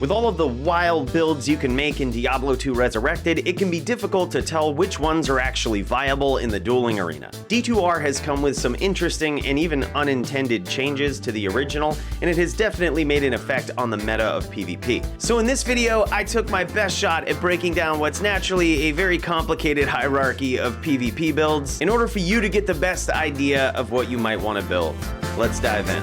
With all of the wild builds you can make in Diablo 2 Resurrected, it can be difficult to tell which ones are actually viable in the dueling arena. D2R has come with some interesting and even unintended changes to the original, and it has definitely made an effect on the meta of PvP. So in this video, I took my best shot at breaking down what's naturally a very complicated hierarchy of PvP builds in order for you to get the best idea of what you might want to build. Let's dive in.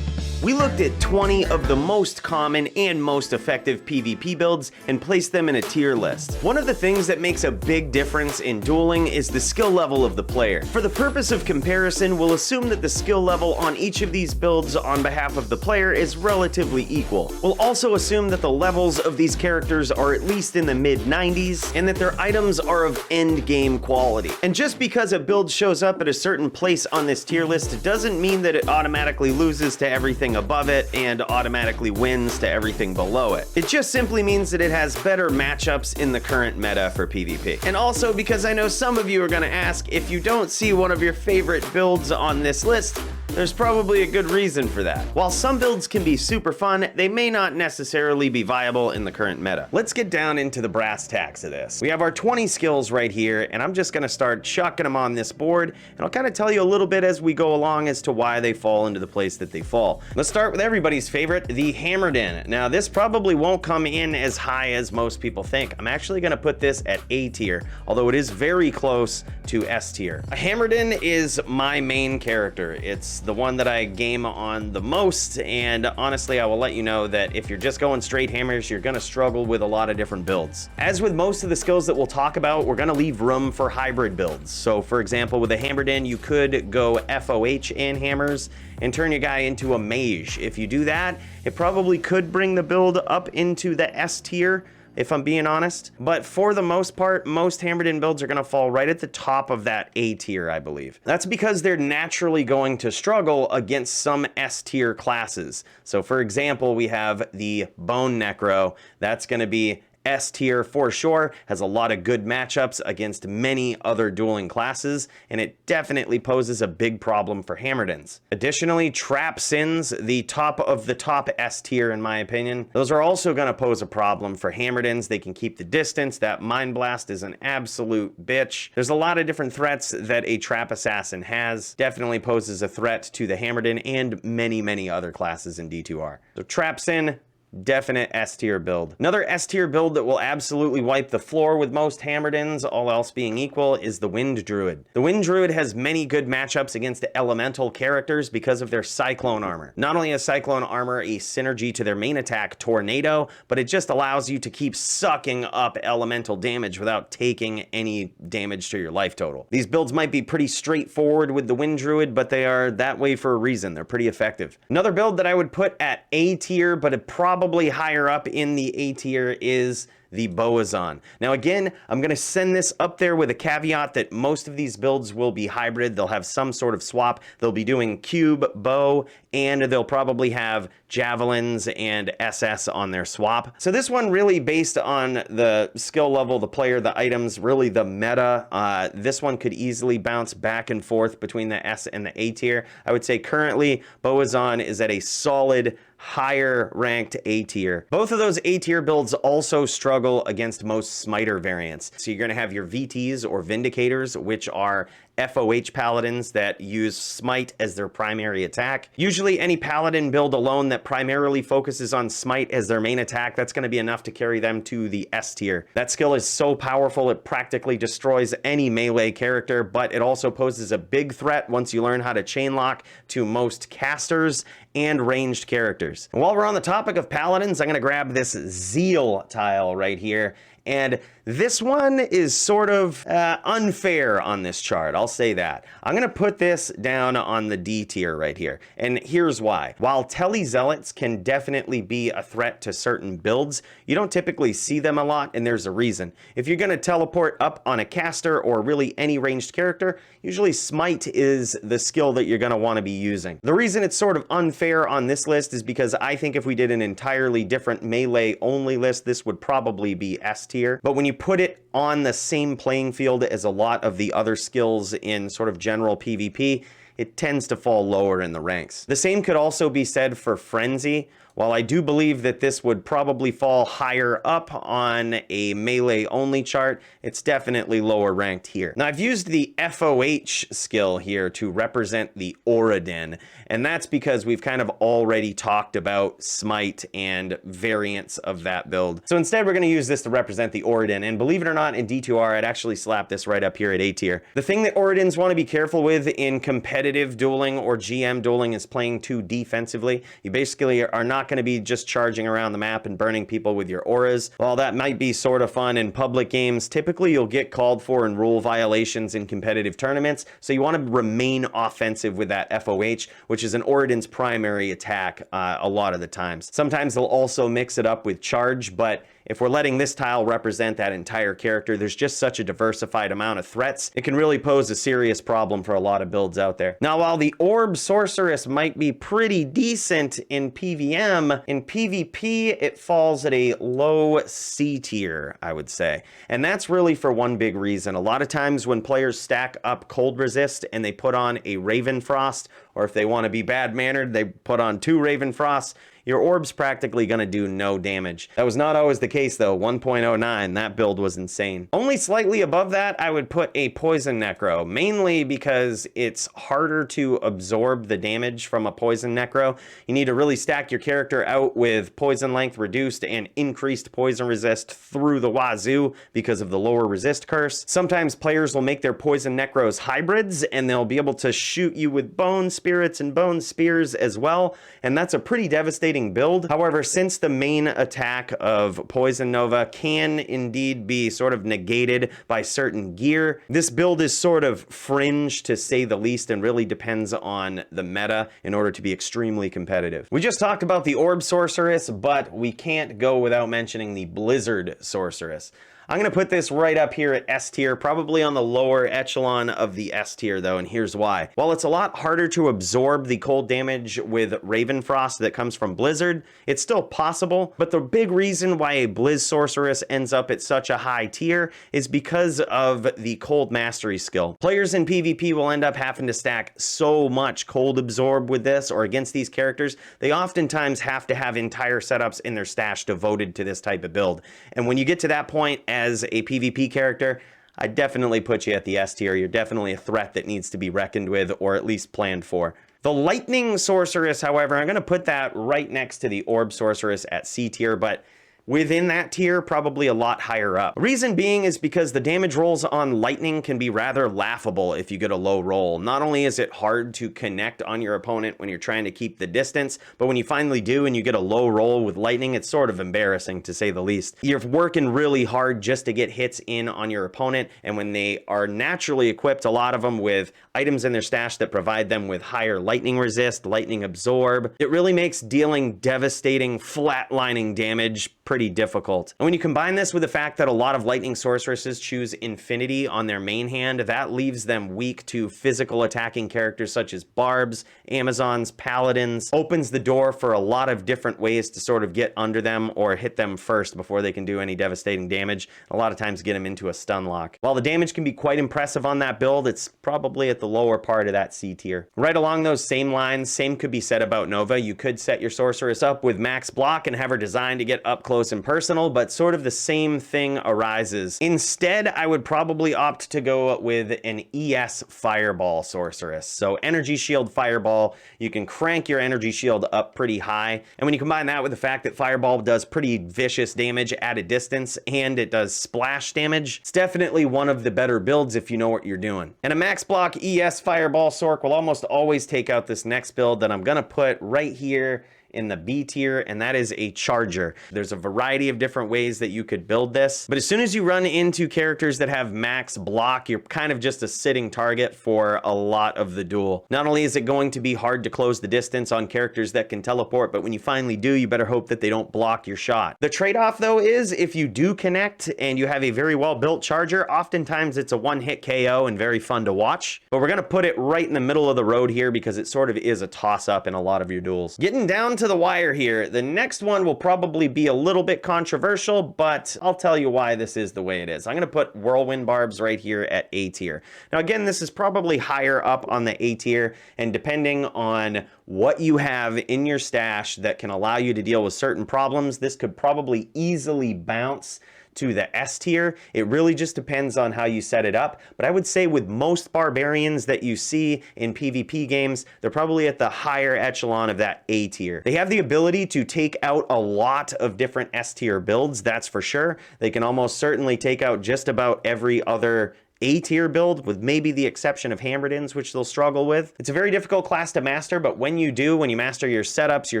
We looked at 20 of the most common and most effective PvP builds and placed them in a tier list. One of the things that makes a big difference in dueling is the skill level of the player. For the purpose of comparison, we'll assume that the skill level on each of these builds on behalf of the player is relatively equal. We'll also assume that the levels of these characters are at least in the mid-90s and that their items are of end game quality. And just because a build shows up at a certain place on this tier list doesn't mean that it automatically loses to everything above it and automatically wins to everything below it. It just simply means that it has better matchups in the current meta for PvP. And also because I know some of you are gonna ask, if you don't see one of your favorite builds on this list, there's probably a good reason for that. While some builds can be super fun, they may not necessarily be viable in the current meta. Let's get down into the brass tacks of this. We have our 20 skills right here, and I'm just gonna start chucking them on this board, and I'll kind of tell you a little bit as we go along as to why they fall into the place that they fall. Let's start with everybody's favorite, the Hammered In. Now, this probably won't come in as high as most people think. I'm actually gonna put this at A tier, although it is very close to S tier. A Hammered In is my main character. It's the one that I game on the most, and honestly, I will let you know that if you're just going straight hammers, you're gonna struggle with a lot of different builds. As with most of the skills that we'll talk about, we're gonna leave room for hybrid builds. So for example, with a Hammered In, you could go FOH in hammers and turn your guy into a mage. If you do that, it probably could bring the build up into the S tier, if I'm being honest. But for the most part, most Hammered In builds are gonna fall right at the top of that A tier, I believe. That's because they're naturally going to struggle against some S tier classes. So for example, we have the Bone Necro. That's gonna be S tier for sure, has a lot of good matchups against many other dueling classes, and it definitely poses a big problem for Hammered Ins. Additionally, Trap Sins, the top of the top S tier in my opinion, those are also going to pose a problem for Hammered Ins. They can keep the distance. That Mind Blast is an absolute bitch. There's a lot of different threats that a Trap Assassin has. Definitely poses a threat to the Hammered In and many other classes in D2R. So Trap Sin, definite S tier build. Another S tier build that will absolutely wipe the floor with most Hammered Ins, all else being equal, is the Wind Druid. The Wind Druid has many good matchups against elemental characters because of their Cyclone armor. Not only has Cyclone armor a synergy to their main attack, Tornado, but it just allows you to keep sucking up elemental damage without taking any damage to your life total. These builds might be pretty straightforward with the Wind Druid, but they are that way for a reason. They're pretty effective. Another build that I would put at A tier, but it probably higher up in the A tier, is the Boson. Now again, I'm gonna send this up there with a caveat that most of these builds will be hybrid. They'll have some sort of swap. They'll be doing cube, bow, and they'll probably have javelins and SS on their swap. So this one really based on the skill level, the player, the items, really the meta. This one could easily bounce back and forth between the S and the A tier. I would say currently Boson is at a solid higher ranked A tier. Both of those A tier builds also struggle against most Smiter variants. So you're gonna have your VTs or Vindicators, which are FOH paladins that use Smite as their primary attack. Usually any paladin build alone that primarily focuses on Smite as their main attack, that's going to be enough to carry them to the S tier. That skill is so powerful it practically destroys any melee character, but it also poses a big threat once you learn how to chain lock to most casters and ranged characters. And while we're on the topic of paladins, I'm going to grab this Zeal tile right here. And this one is sort of unfair on this chart, I'll say that. I'm gonna put this down on the D tier right here, and here's why. While Tele Zealots can definitely be a threat to certain builds, you don't typically see them a lot, and there's a reason. If you're gonna teleport up on a caster or really any ranged character, usually Smite is the skill that you're gonna wanna be using. The reason it's sort of unfair on this list is because I think if we did an entirely different melee only list, this would probably be S tier. But when you put it on the same playing field as a lot of the other skills in sort of general PvP, it tends to fall lower in the ranks. The same could also be said for Frenzy. While I do believe that this would probably fall higher up on a melee-only chart, it's definitely lower ranked here. Now, I've used the FOH skill here to represent the Oradin, and that's because we've kind of already talked about Smite and variants of that build. So instead, we're going to use this to represent the Oradin, and believe it or not, in D2R, I'd actually slap this right up here at A tier. The thing that Oradins want to be careful with in competitive dueling or GM dueling is playing too defensively. You basically are not going to be just charging around the map and burning people with your auras. While that might be sort of fun in public games, typically you'll get called for in rule violations in competitive tournaments, so you want to remain offensive with that FOH, which is an Oradin's primary attack a lot of the times. Sometimes they'll also mix it up with charge, but if we're letting this tile represent that entire character, there's just such a diversified amount of threats, it can really pose a serious problem for a lot of builds out there. Now, while the Orb Sorceress might be pretty decent in PvM, in PvP, it falls at a low C tier, I would say. And that's really for one big reason. A lot of times when players stack up Cold Resist and they put on a Raven Frost, or if they want to be bad-mannered, they put on 2 Raven Frosts, your orb's practically going to do no damage. That was not always the case though. 1.09, that build was insane. Only slightly above that, I would put a Poison Necro, mainly because it's harder to absorb the damage from a Poison Necro. You need to really stack your character out with poison length reduced and increased poison resist through the wazoo because of the lower resist curse. Sometimes players will make their Poison Necros hybrids and they'll be able to shoot you with Bone Spirits and Bone Spears as well, and that's a pretty devastating build. However, since the main attack of Poison Nova can indeed be sort of negated by certain gear, this build is sort of fringe to say the least and really depends on the meta in order to be extremely competitive. We just talked about the Orb Sorceress, but we can't go without mentioning the Blizzard Sorceress. I'm going to put this right up here at S tier, probably on the lower echelon of the S tier though, and here's why. While it's a lot harder to absorb the cold damage with Raven Frost that comes from Blizzard, it's still possible, but the big reason why a Blizz Sorceress ends up at such a high tier is because of the Cold Mastery skill. Players in PvP will end up having to stack so much Cold Absorb with this or against these characters, they oftentimes have to have entire setups in their stash devoted to this type of build. And when you get to that point, as a PvP character, I definitely put you at the S tier. You're definitely a threat that needs to be reckoned with or at least planned for. The Lightning Sorceress, however, I'm going to put that right next to the Orb Sorceress at C tier, but within that tier, probably a lot higher up. Reason being is because the damage rolls on Lightning can be rather laughable if you get a low roll. Not only is it hard to connect on your opponent when you're trying to keep the distance, but when you finally do and you get a low roll with Lightning, it's sort of embarrassing to say the least. You're working really hard just to get hits in on your opponent, and when they are naturally equipped, a lot of them with items in their stash that provide them with higher Lightning resist, Lightning absorb, it really makes dealing devastating, flatlining damage pretty difficult. And when you combine this with the fact that a lot of Lightning Sorceresses choose Infinity on their main hand, that leaves them weak to physical attacking characters such as Barbs, Amazons, Paladins, opens the door for a lot of different ways to sort of get under them or hit them first before they can do any devastating damage. A lot of times get them into a stun lock. While the damage can be quite impressive on that build, it's probably at the lower part of that C tier. Right along those same lines, same could be said about Nova. You could set your Sorceress up with max block and have her designed to get up close and personal, but sort of the same thing arises. Instead, I would probably opt to go with an ES Fireball Sorceress. So Energy Shield Fireball, you can crank your Energy Shield up pretty high, and when you combine that with the fact that Fireball does pretty vicious damage at a distance, and it does splash damage, it's definitely one of the better builds if you know what you're doing. And a max block ES Fireball Sorc will almost always take out this next build that I'm gonna put right here in the B tier, and that is a Charger. There's a variety of different ways that you could build this, but as soon as you run into characters that have max block, you're kind of just a sitting target for a lot of the duel. Not only is it going to be hard to close the distance on characters that can teleport, but when you finally do, you better hope that they don't block your shot. The trade-off though is if you do connect and you have a very well-built Charger, oftentimes it's a one-hit KO and very fun to watch, but we're gonna put it right in the middle of the road here because it sort of is a toss-up in a lot of your duels. Getting down to to the wire here. The next one will probably be a little bit controversial, but I'll tell you why this is the way it is. I'm going to put Whirlwind Barbs right here at A tier. Now again, this is probably higher up on the A tier, and depending on what you have in your stash that can allow you to deal with certain problems, this could probably easily bounce to the S tier. It really just depends on how you set it up. But I would say with most barbarians that you see in PvP games, they're probably at the higher echelon of that A tier. They have the ability to take out a lot of different S tier builds, that's for sure. They can almost certainly take out just about every other A tier build, with maybe the exception of Hammerdins, which they'll struggle with. It's a very difficult class to master, but when you do, when you master your setups, your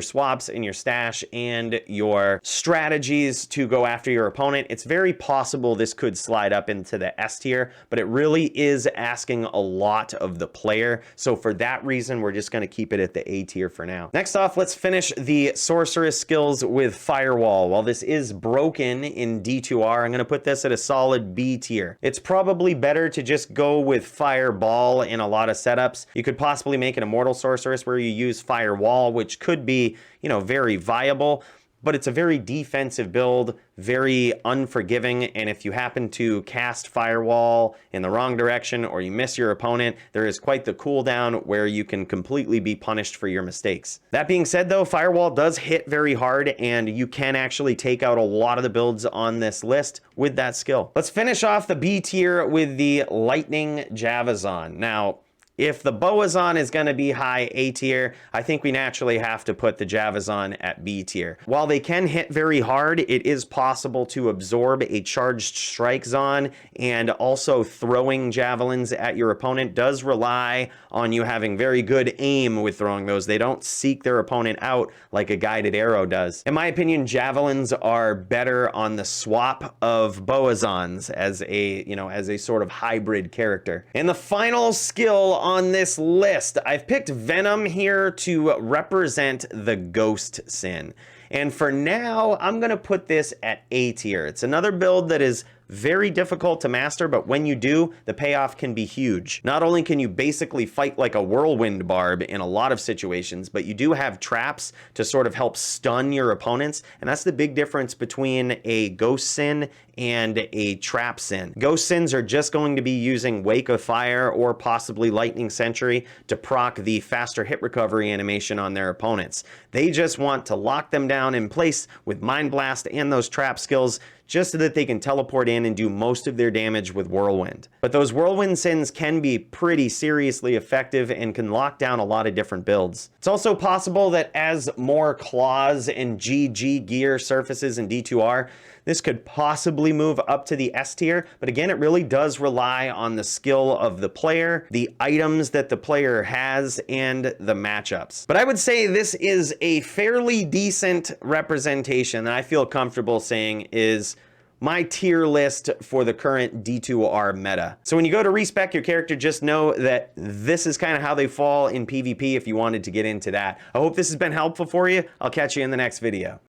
swaps, and your stash, and your strategies to go after your opponent, it's very possible this could slide up into the S tier, but it really is asking a lot of the player. So for that reason, we're just going to keep it at the A tier for now. Next off, let's finish the Sorceress skills with Firewall. While this is broken in D2R, I'm going to put this at a solid B tier. It's probably better to just go with Fireball in a lot of setups. You could possibly make an Immortal Sorceress where you use Firewall, which could be, you know, very viable, but it's a very defensive build, very unforgiving, and if you happen to cast Firewall in the wrong direction or you miss your opponent, there is quite the cooldown where you can completely be punished for your mistakes. That being said though, Firewall does hit very hard, and you can actually take out a lot of the builds on this list with that skill. Let's finish off the B tier with the Lightning Javazon. Now, if the Boson is going to be high A tier, I think we naturally have to put the Javazon at B tier. While they can hit very hard, it is possible to absorb a charged strike zone, and also throwing javelins at your opponent does rely on you having very good aim with throwing those. They don't seek their opponent out like a guided arrow does. In my opinion, javelins are better on the swap of Bosons as a, you know, as a sort of hybrid character. And the final skill on this list, I've picked Venom here to represent the Ghost Sin. And for now, I'm going to put this at A tier. It's another build that is very difficult to master, but when you do, the payoff can be huge. Not only can you basically fight like a whirlwind barb in a lot of situations, but you do have traps to sort of help stun your opponents, and that's the big difference between a Ghost Sin and a Trap Sin. Ghost Sins are just going to be using Wake of Fire or possibly Lightning Sentry to proc the faster hit recovery animation on their opponents. They just want to lock them down in place with Mind Blast and those trap skills, just so that they can teleport in and do most of their damage with Whirlwind. But those Whirlwind Sins can be pretty seriously effective and can lock down a lot of different builds. It's also possible that as more claws and GG gear surfaces in D2R, this could possibly move up to the S tier, but again, it really does rely on the skill of the player, the items that the player has, and the matchups. But I would say this is a fairly decent representation that I feel comfortable saying is my tier list for the current D2R meta. So when you go to respec your character, just know that this is kind of how they fall in PvP if you wanted to get into that. I hope this has been helpful for you. I'll catch you in the next video.